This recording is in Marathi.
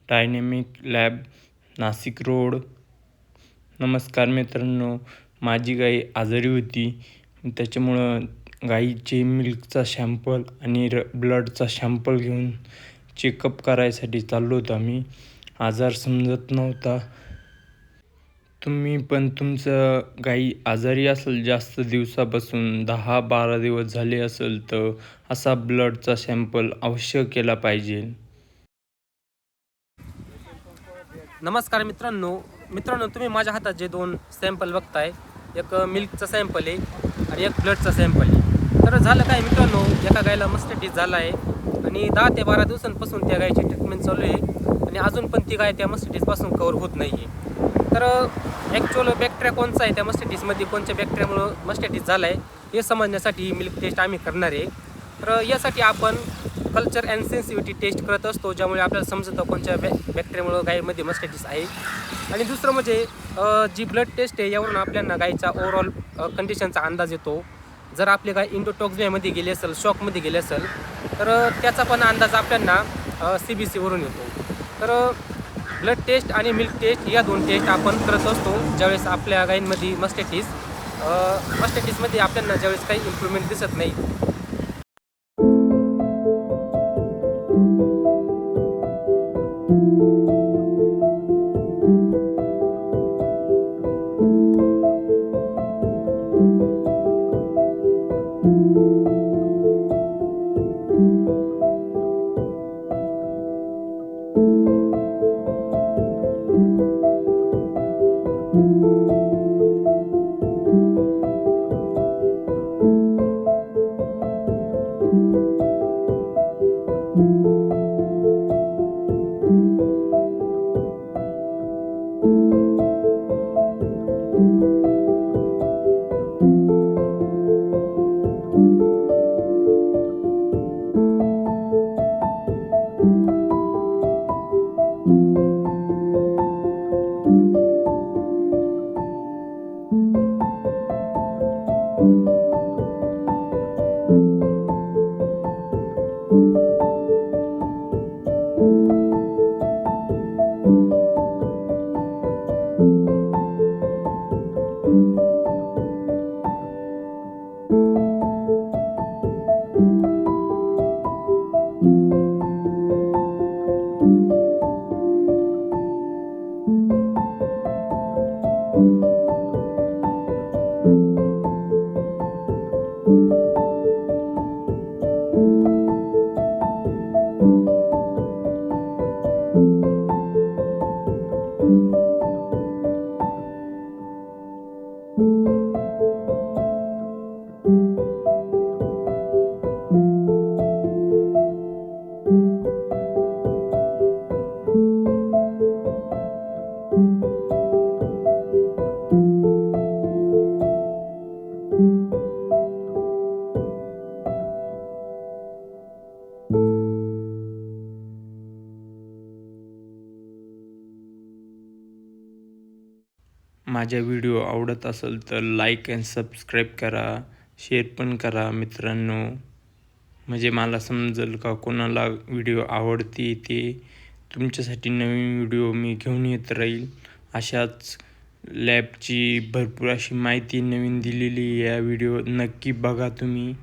Dynamic lab, Nashik road. नमस्कार मित्रांनो, माझी गाय आजारी होती. त्याच्यामुळं गाईचे मिल्कचा शॅम्पल आणि ब्लडचा शॅम्पल घेऊन चेकअप करायसाठी चाललो होतो आम्ही. आजार समजत नव्हता. तुम्ही पण तुमचं गाई आजारी असेल जास्त दिवसापासून 10-12 दिवस झाले असेल तर असा ब्लडचा शॅम्पल अवश्य केला पाहिजे. नमस्कार मित्रांनो. तुम्ही माझ्या हातात जे 2 सॅम्पल बघताय, एक मिल्कचा सॅम्पल आहे आणि एक ब्लडचा सॅम्पल आहे. तर झालं काय मित्रांनो, एका गायला मास्टिटिस झाला आहे आणि 10 ते 12 दिवसांपासून त्या गायची ट्रीटमेंट चालू आहे आणि अजून पण ती गाय त्या मास्टिटिसपासून कव्हर होत नाही आहे. तर ॲक्च्युअल बॅक्टेरिया कोणचा आहे त्या मास्टिटिसमध्ये, कोणत्या बॅक्टेरियामुळं मास्टिटिस झाला आहे हे समजण्यासाठी मिल्क टेस्ट आम्ही करणार आहे. तर यासाठी आपण कल्चर अँड सेन्सिटिव्हिटी टेस्ट करत असतो, ज्यामुळे आपल्याला समजतं कोणत्या बॅक्टेरियामुळे गायीमध्ये मास्टिटिस आहे. आणि दुसरं म्हणजे जी ब्लड टेस्ट आहे, यावरून आपल्याला गायीचा ओव्हरऑल कंडिशनचा अंदाज येतो. जर आपली गाय इंडोटॉक्सियामध्ये गेली असेल, शॉकमध्ये गेली असेल, तर त्याचा पण अंदाज आपल्याला CBC वरून येतो. तर ब्लड टेस्ट आणि मिल्क टेस्ट या 2 टेस्ट आपण करत असतो ज्यावेळेस आपल्या गायींमध्ये मास्टिटिसमध्ये आपल्याला ज्यावेळेस काही इम्प्रूव्हमेंट दिसत नाही. माझा व्हिडिओ आवडत असेल तर लाईक अँड सबस्क्राईब करा, शेअर पण करा मित्रांनो. म्हणजे मला समजेल का कोणाला व्हिडिओ आवडते ते. तुमच्यासाठी नवीन व्हिडिओ मी घेऊन येत राहील. अशाच लॅबची भरपूर अशी माहिती नवीन दिलेली या व्हिडिओ नक्की बघा तुम्ही.